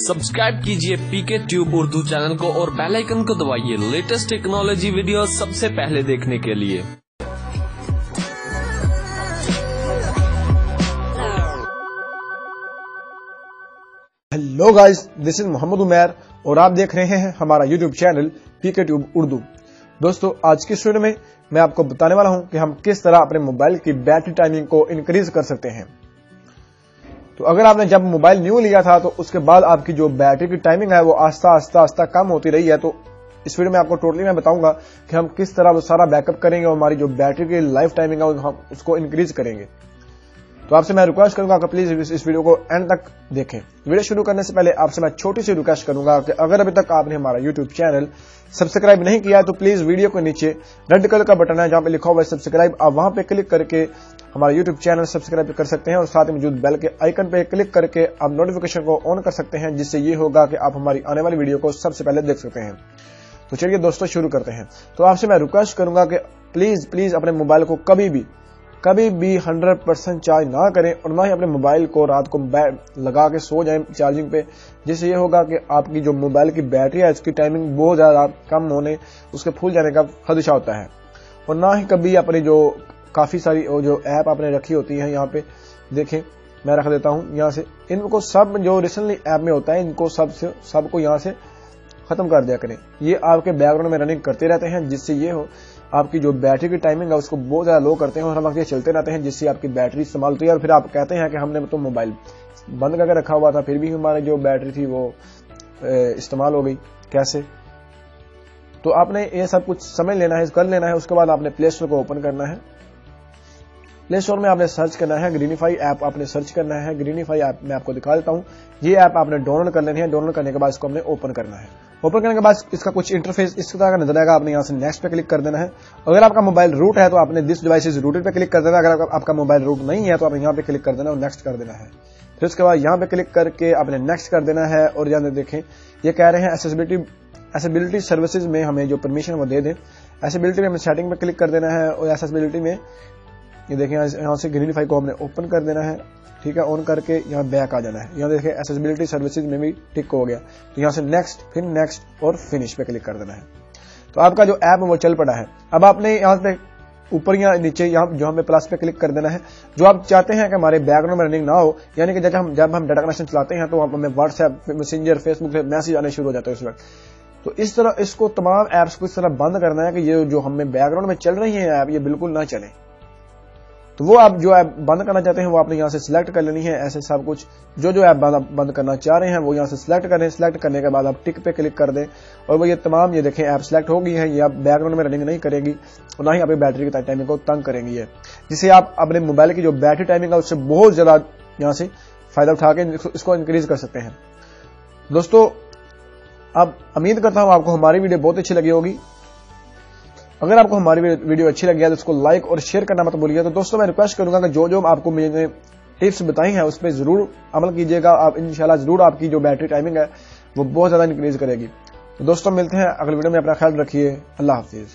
Subscribe कीजिए पीके tube Urdu channel को और बेल आइकन को दबाइए लेटेस्ट टेक्नोलॉजी वीडियो सबसे पहले देखने के लिए। Hello guys, this is Mohammad Umair और आप देख रहे हैं हमारा YouTube channel PK tube Urdu. दोस्तों, आज की वीडियो में मैं आपको बताने वाला हूं कि हम किस तरह अपने मोबाइल की बैटरी टाइमिंग को इंक्रीज कर सकते हैं। तो अगर आपने जब मोबाइल न्यू लिया था तो उसके बाद आपकी जो बैटरी की टाइमिंग है वो आस्ता कम होती रही है, तो इस वीडियो में आपको टोटली मैं बताऊंगा कि हम किस तरह वो सारा बैकअप करेंगे और हमारी जो बैटरी की लाइफ टाइमिंग है हम उसको इंक्रीज करेंगे। तो आपसे मैं रिक्वेस्ट करूंगा कि प्लीज इस वीडियो को एंड तक देखें। वीडियो शुरू करने से पहले आपसे मैं छोटी सी रिक्वेस्ट करूंगा कि अगर अभी तक आपने हमारा यूट्यूब चैनल सब्सक्राइब नहीं किया तो प्लीज वीडियो के नीचे रेड कलर का बटन है जहां पे लिखा हुआ है सब्सक्राइब, आप वहां पे क्लिक करके हमारा यूट्यूब चैनल सब्सक्राइब कर सकते हैं और साथ ही मौजूद बेल के आइकन पे क्लिक करके आप नोटिफिकेशन को ऑन कर सकते हैं, जिससे ये होगा कि आप हमारी आने वाली वीडियो को सबसे पहले देख सकते हैं। तो चलिए दोस्तों शुरू करते हैं। तो आपसे मैं रिक्वेस्ट करूंगा कि प्लीज अपने मोबाइल को कभी भी 100% चार्ज ना करें और ना ही अपने मोबाइल को रात को लगा के सो जाएं चार्जिंग पे, जिससे ये होगा कि आपकी जो मोबाइल की बैटरी है इसकी टाइमिंग बहुत ज्यादा कम होने, उसके फूल जाने का खदशा होता है। और ना ही कभी अपनी जो काफी सारी जो ऐप आपने रखी होती है, यहाँ पे देखें मैं रख देता हूँ यहाँ से, इनको सब जो रिसेंटली ऐप में होता है इनको सबको यहाँ से खत्म कर दिया करें। ये आपके बैकग्राउंड में रनिंग करते रहते हैं, जिससे ये हो आपकी जो बैटरी की टाइमिंग है उसको बहुत ज्यादा लो करते हैं और हम वक्त ये चलते रहते हैं, जिससे आपकी बैटरी इस्तेमाल होती है। और फिर आप कहते हैं कि हमने तो मोबाइल बंद करके रखा हुआ था फिर भी हमारी जो बैटरी थी वो इस्तेमाल हो गई, कैसे? तो आपने ये सब कुछ समझ लेना है, कर लेना है। उसके बाद आपने प्ले स्टोर को ओपन करना है। प्ले स्टोर में आपने सर्च करना है ग्रीनिफाई ऐप, आपने सर्च करना है ग्रीनिफाई ऐप। मैं आपको दिखा देता हूँ, ये ऐप आपने डाउनलोड कर लेनी है। डाउनलोड करने के बाद इसको हमने ओपन करना है। ओपन करने के बाद इसका कुछ इंटरफेस इस तरह का नजर आएगा, आपने यहाँ से नेक्स्ट पे क्लिक कर देना है। अगर आपका मोबाइल रूट है तो आपने दिस डिवाइस इज रूटेड पे क्लिक कर देना। अगर आपका मोबाइल रूट नहीं है तो आप यहाँ पे क्लिक कर देना और नेक्स्ट कर देना है। फिर उसके बाद यहाँ पे क्लिक करके आपने नेक्स्ट कर देना है। और यहाँ देखें ये कह रहे हैं एक्सेसिबिलिटी सर्विसेज में हमें जो परमिशन वो दे दें। एक्सेसिबिलिटी में हमें सेटिंग पे क्लिक कर देना है और एक्सेसिबिलिटी में ये देखें यहाँ से ग्रीनिफाई को हमने ओपन कर देना है, ठीक है। ऑन करके यहाँ बैक आ जाना है। यहाँ देखें एक्सेसिबिलिटी सर्विसेज में भी टिक हो गया, तो यहाँ से नेक्स्ट, फिर नेक्स्ट और फिनिश पे क्लिक कर देना है। तो आपका जो ऐप है वो चल पड़ा है। अब आपने यहाँ पे ऊपर या नीचे यहाँ जो हमें प्लस पे क्लिक कर देना है। जो आप चाहते हैं कि हमारे बैकग्राउंड में रनिंग ना हो, यानी कि जब हम डाटा कनेक्शन चलाते हैं तो हमें व्हाट्सएप, मैसेंजर, फेसबुक से मैसेज आने शुरू हो जाते हैं उस वक्त। तो इस तरह इसको तमाम ऐप्स को इस तरह बंद करना है कि ये जो हमें बैकग्राउंड में चल रही है ऐप ये बिल्कुल ना चले। तो वो आप जो ऐप बंद करना चाहते हैं वो आपने यहाँ से सिलेक्ट कर लेनी है। ऐसे सब कुछ जो ऐप बंद करना चाह रहे हैं वो यहाँ से सिलेक्ट करें। सिलेक्ट करने के बाद आप टिक पे क्लिक कर दें और वो ये तमाम ये देखें ऐप सिलेक्ट हो गई है। ये आप बैकग्राउंड में रनिंग नहीं करेगी और ना ही आपकी बैटरी की टाइमिंग को तंग करेंगी है, जिससे आप अपने मोबाइल की जो बैटरी टाइमिंग है उससे बहुत ज्यादा यहाँ से फायदा उठा के इसको इंक्रीज कर सकते हैं। दोस्तों, अब उम्मीद करता हूँ आपको हमारी वीडियो बहुत अच्छी लगी होगी। अगर आपको हमारी वीडियो अच्छी लगी है तो उसको लाइक और शेयर करना मत भूलिएगा। तो दोस्तों मैं रिक्वेस्ट करूंगा कि जो आपको मैंने टिप्स बताई हैं उस पर जरूर अमल कीजिएगा। आप इंशाल्लाह जरूर आपकी जो बैटरी टाइमिंग है वो बहुत ज्यादा इंक्रीज करेगी। तो दोस्तों मिलते हैं अगली वीडियो में, अपना ख्याल रखिए। अल्लाह हाफिज।